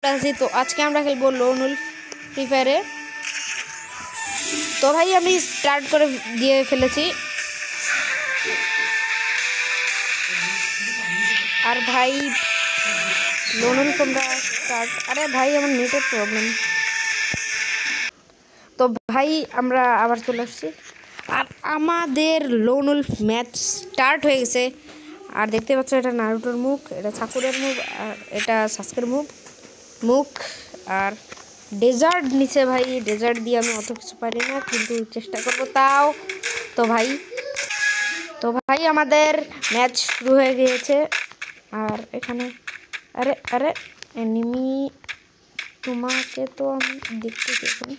तो आज के আমরা খেলবো লোন উলফ ফ্রি ফায়ারে। তো ভাই আমি স্টার্ট করে দিয়ে ফেলেছি আর ভাই লোন উলফ আমরা স্টার্ট। আরে ভাই আমার নেটের প্রবলেম। তো ভাই আমরা আবার চলে আসছি আর আমাদের লোন উলফ ম্যাচ স্টার্ট হয়ে গেছে। আর দেখতে পাচ্ছ এটা নারুটোর মুখ, এটা সাকুরার মুখ, আর এটা সাসকের মুখ আর ডেজার্ট নিচে। ভাই ডেজার্ট দিয়ে আমি অত কিছু পারি না, কিন্তু চেষ্টা করবো তাও। তো ভাই আমাদের ম্যাচ শুরু হয়ে গিয়েছে। আর এখানে আরে আরে এনিমি, তোমাকে তো আমি দেখতেছি এখন।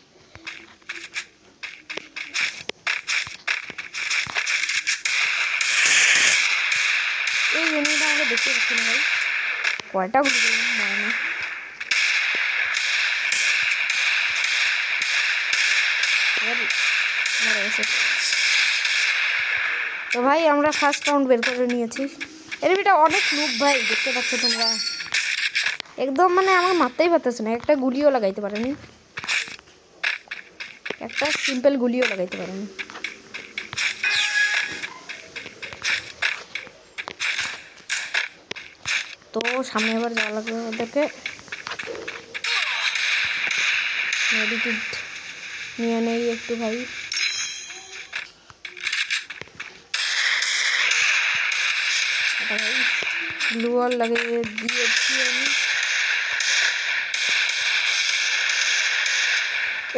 এই এনিমিটা আমাকে দেখতে পাচ্ছি না ভাই, কয়টা গুলি দিলাম মানে। তো ভাই আমরা ফার্স্ট রাউন্ড বের করে নিয়েছি। এনিমিটা অনেক লুক ভাই, দেখতে পাচ্ছ তোমরা, একদম মানে আমার মারতেই পারতেছে না, একটা গুলিও লাগাইতে পারেনি, একটা সিম্পল গুলিও লাগাইতে পারেনি। তো সামনে এবার যাওয়া লাগবে ওদেরকে। মেডিকেট নিয়ে নেই একটু ভাই। ভাই ব্লু ওয়াল লাগিয়ে দিয়েছি আমি।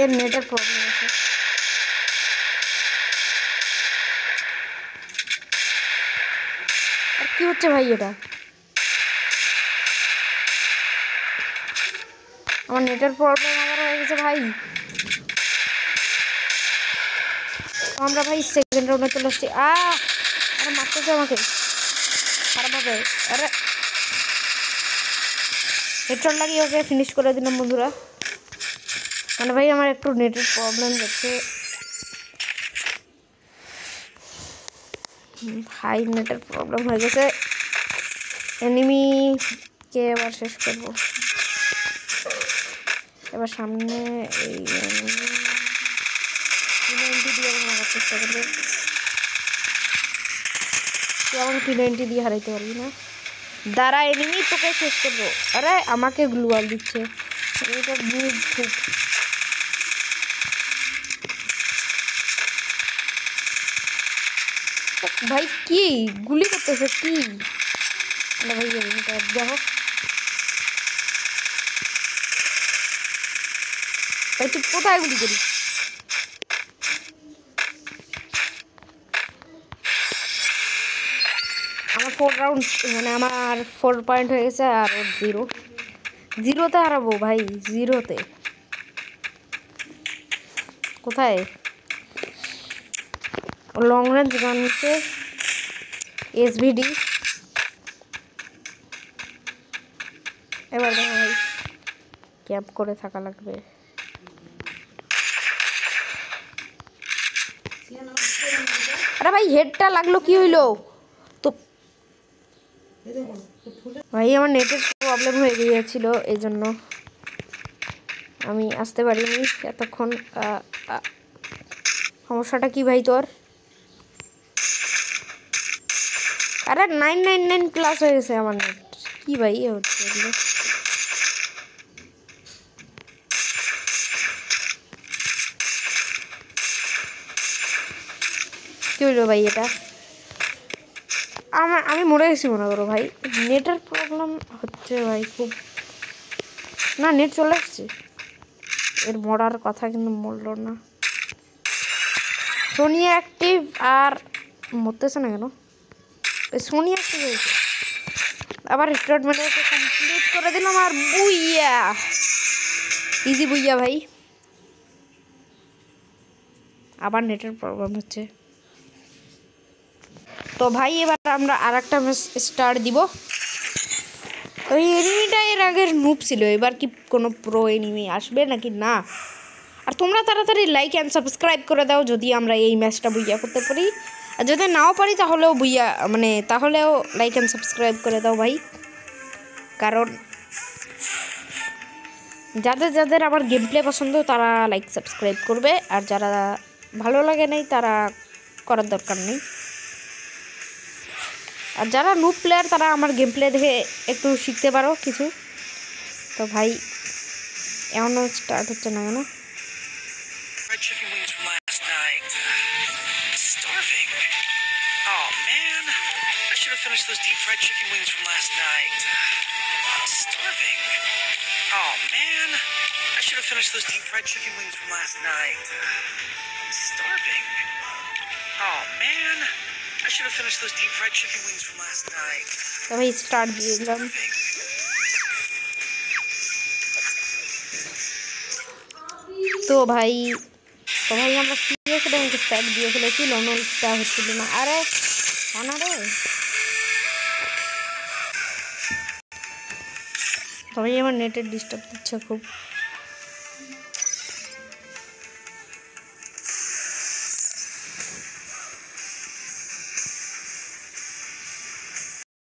এর নেটের প্রবলেম আছে। আর কি হচ্ছে ভাই, এটা আমার নেটের প্রবলেম আবার হয়ে গেছে ভাই। আমরা ভাই সেকেন্ড রাউন্ডে চলে আসছি। আরে মারতেছে আমাকে খারাপভাবে। আরে হেডশট লাগিয়ে ওকে ফিনিশ করে দিলাম বন্ধুরা। মানে ভাই আমার একটু নেটের প্রবলেম যাচ্ছে ভাই, নেটের প্রবলেম হয়ে গেছে। এনিমিকে এবার শেষ করবো। এবার সামনে এই P90 দিয়ে মারার চেষ্টা করবো। তুই আমাকে P90 দিয়ে হারাইতে পারবি না, দাঁড়া এনিমি তোকে শেষ করবো। আরে আমাকে গ্লুয়াল দিচ্ছে, এটা খুব ভাই কি গুলি করতেছে কি না ভাই, দেখো ভাই তুই কোথায় গুলি করিস। আমার 4 রাউন্ড মানে আমার 4 পয়েন্ট হয়ে গেছে আর ওর 0-0-তে হারাবো ভাই, 0-তে। কোথায় লং রেঞ্জ গান নিচ্ছে SVD। এবার দেখো ভাই ক্যাম্প করে থাকা লাগবে। আরে ভাই হেডটা লাগলো, কি হইলো? তো ভাই আমার নেটের প্রবলেম হয়ে গিয়েছিল, এই জন্য আমি আসতে পারিনি এতক্ষণ। সমস্যাটা কি ভাই তোর? আরে 999+ হয়ে গেছে আমার নেট, কি ভাই হচ্ছে এগুলো? কি হইলো ভাই এটা? আমি মরে গেছি মনে করো ভাই, নেটের প্রবলেম হচ্ছে ভাই খুব। না নেট চলে আসছে, এর মরার কথা কিন্তু মরলো না। সোনি অ্যাক্টিভ আর মরতেছে না কেন? সোনি অ্যাক্টিভ হয়েছে, আবার স্টার্ট মানে কমপ্লিট করে দিলাম। আর বুইয়া, ইজি বুইয়া ভাই। আবার নেটের প্রবলেম হচ্ছে। তো ভাই এবার আমরা আর একটা ম্যাচ স্টার্ট দিব। তো এই এনিমিটা এর আগের নুব ছিল, এবার কি কোনো প্রো এনিমি আসবে নাকি না? আর তোমরা তাড়াতাড়ি লাইক অ্যান্ড সাবস্ক্রাইব করে দাও যদি আমরা এই ম্যাচটা বুইয়া করতে পারি। আর যদি নাও পারি তাহলেও বুইয়া মানে তাহলেও লাইক অ্যান্ড সাবস্ক্রাইব করে দাও ভাই, কারণ যাদের যাদের আমার গেম প্লে পছন্দ তারা লাইক সাবস্ক্রাইব করবে, আর যারা ভালো লাগে নাই তারা করার দরকার নেই। আর যারা নুব প্লেয়ার তারা আমার গেম প্লে দেখে একটু শিখতে পারো কিছু। তো ভাই এখনও স্টার্ট হচ্ছে না কেন? তো ভাই স্টার্ট দিয়ে দিলাম। তো ভাই আমরা সিরিয়াসলি আমাকে স্টার্ট দিয়ে ফেলেছি, লোনলটা হচ্ছিল না। আরে রে তো ভাই আমার নেটের ডিস্টার্ব দিচ্ছে খুব।